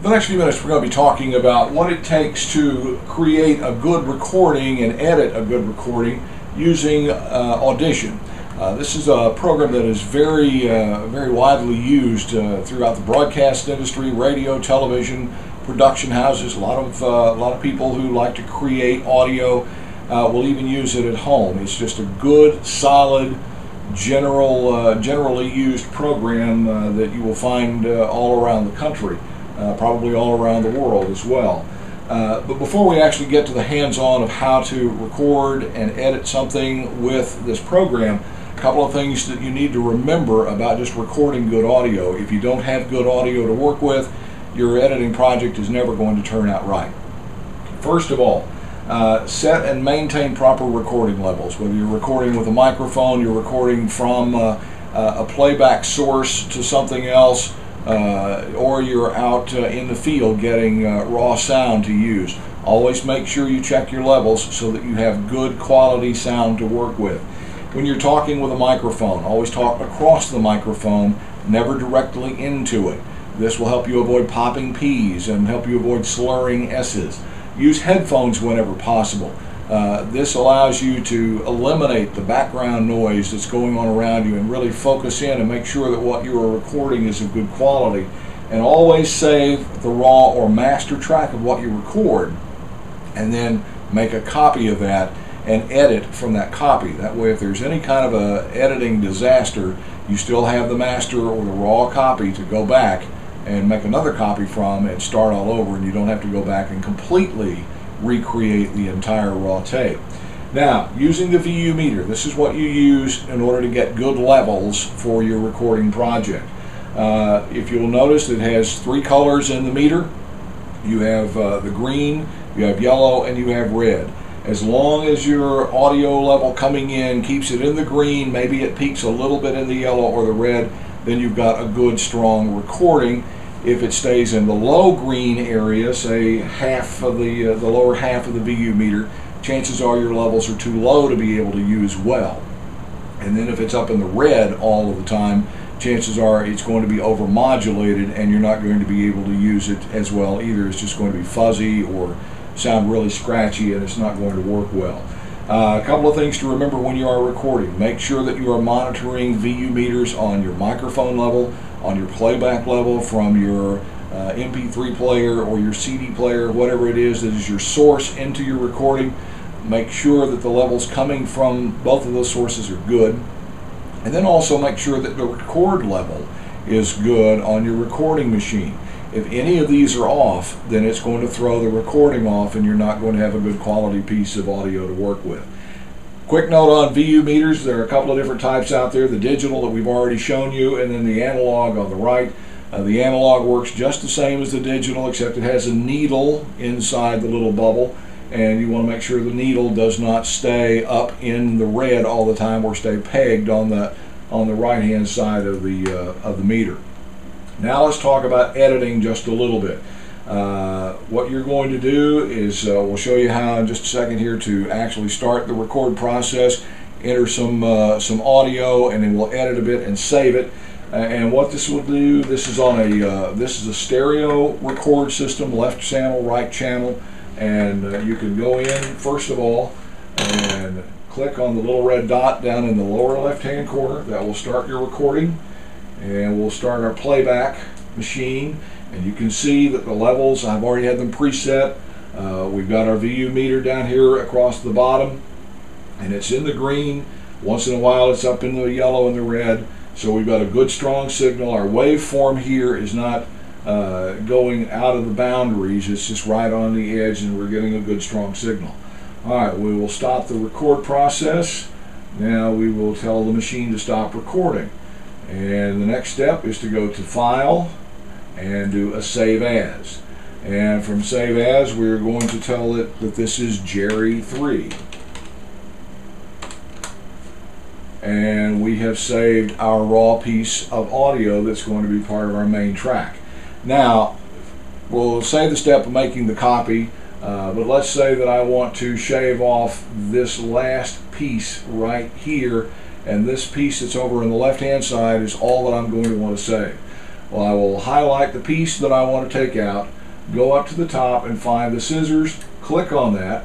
The next few minutes we're going to be talking about what it takes to create a good recording and edit a good recording using Audition. This is a program that is very widely used throughout the broadcast industry, radio, television, production houses. A lot of people who like to create audio will even use it at home. It's just a good, solid, generally used program that you will find all around the country. Probably all around the world as well. But before we actually get to the hands-on of how to record and edit something with this program, a couple of things that you need to remember about just recording good audio. If you don't have good audio to work with, your editing project is never going to turn out right. First of all, set and maintain proper recording levels. Whether you're recording with a microphone, you're recording from a playback source to something else, or you're out in the field getting raw sound to use. Always make sure you check your levels so that you have good quality sound to work with. When you're talking with a microphone, always talk across the microphone, never directly into it. This will help you avoid popping P's and help you avoid slurring S's. Use headphones whenever possible. This allows you to eliminate the background noise that's going on around you and really focus in and make sure that what you are recording is of good quality. And always save the raw or master track of what you record and then make a copy of that and edit from that copy. That way if there's any kind of a editing disaster, you still have the master or the raw copy to go back and make another copy from and start all over, and you don't have to go back and completely recreate the entire raw tape. Now, using the VU meter, this is what you use in order to get good levels for your recording project. If you'll notice, it has three colors in the meter. You have the green, you have yellow, and you have red. As long as your audio level coming in keeps it in the green, maybe it peaks a little bit in the yellow or the red, then you've got a good, strong recording. If it stays in the low green area, say half of the lower half of the VU meter, chances are your levels are too low to be able to use well. And then if it's up in the red all of the time, chances are it's going to be overmodulated and you're not going to be able to use it as well either. It's just going to be fuzzy or sound really scratchy and it's not going to work well. A couple of things to remember when you are recording. Make sure that you are monitoring VU meters on your microphone level, on your playback level from your MP3 player or your CD player, whatever it is that is your source into your recording. Make sure that the levels coming from both of those sources are good. And then also make sure that the record level is good on your recording machine. If any of these are off, then it's going to throw the recording off and you're not going to have a good quality piece of audio to work with. Quick note on VU meters, there are a couple of different types out there. The digital that we've already shown you, and then the analog on the right. The analog works just the same as the digital, except it has a needle inside the little bubble, and you want to make sure the needle does not stay up in the red all the time or stay pegged on the right hand side of the meter. Now let's talk about editing just a little bit. What you're going to do is we'll show you how in just a second here to actually start the record process, enter some audio, and then we'll edit a bit and save it. And what this will do, this is a stereo record system, left channel, right channel, and you can go in first of all and click on the little red dot down in the lower left hand corner. That will start your recording, and we'll start our playback machine. And you can see that the levels, I've already had them preset. We've got our VU meter down here across the bottom, and it's in the green. Once in a while it's up in the yellow and the red. So we've got a good strong signal. Our waveform here is not going out of the boundaries. It's just right on the edge, and we're getting a good strong signal. All right, we will stop the record process. Now we will tell the machine to stop recording. And the next step is to go to File and do a Save As. And from Save As, we're going to tell it that this is Jerry 3. And we have saved our raw piece of audio that's going to be part of our main track. Now, we'll save the step of making the copy, but let's say that I want to shave off this last piece right here, and this piece that's over on the left-hand side is all that I'm going to want to save. Well, I will highlight the piece that I want to take out, go up to the top and find the scissors, click on that,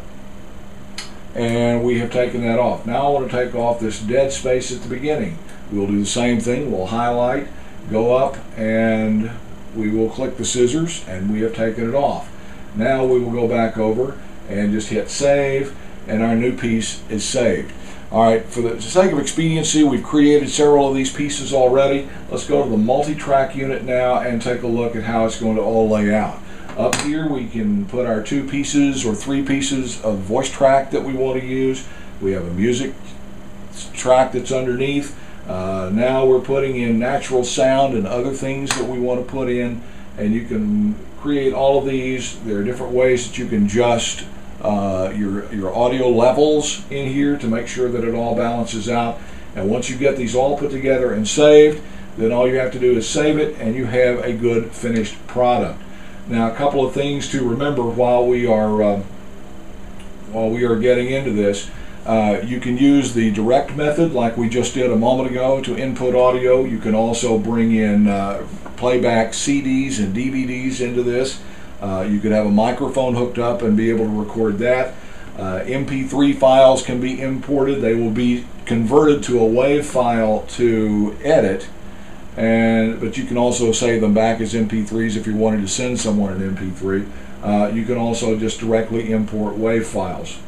and we have taken that off. Now I want to take off this dead space at the beginning. We'll do the same thing. We'll highlight, go up, and we will click the scissors, and we have taken it off. Now we will go back over and just hit save, and our new piece is saved. Alright, for the sake of expediency, we've created several of these pieces already. Let's go to the multi-track unit now and take a look at how it's going to all lay out. Up here we can put our 2 pieces or 3 pieces of voice track that we want to use. We have a music track that's underneath. Now we're putting in natural sound and other things that we want to put in, and you can create all of these. There are different ways that you can adjust your audio levels in here to make sure that it all balances out. And once you get these all put together and saved, then all you have to do is save it, and you have a good finished product. Now, a couple of things to remember while we are getting into this. You can use the direct method like we just did a moment ago to input audio. You can also bring in playback CDs and DVDs into this. You could have a microphone hooked up and be able to record that. MP3 files can be imported. They will be converted to a WAV file to edit, but you can also save them back as MP3s if you're wanting to send someone an MP3. You can also just directly import WAV files.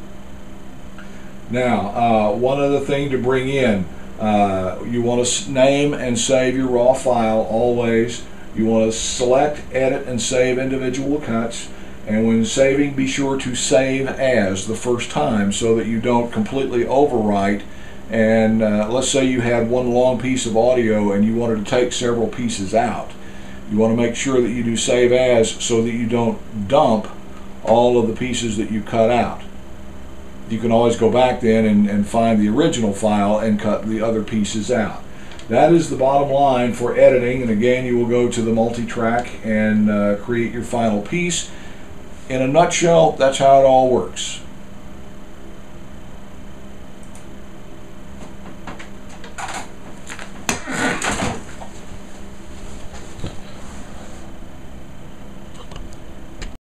Now, one other thing to bring in, you want to name and save your raw file always. You want to select, edit, and save individual cuts, and when saving, be sure to save as the first time so that you don't completely overwrite. And let's say you had one long piece of audio and you wanted to take several pieces out. You want to make sure that you do save as so that you don't dump all of the pieces that you cut out. You can always go back then and find the original file and cut the other pieces out. That is the bottom line for editing, and again you will go to the multi-track and create your final piece. In a nutshell, that's how it all works.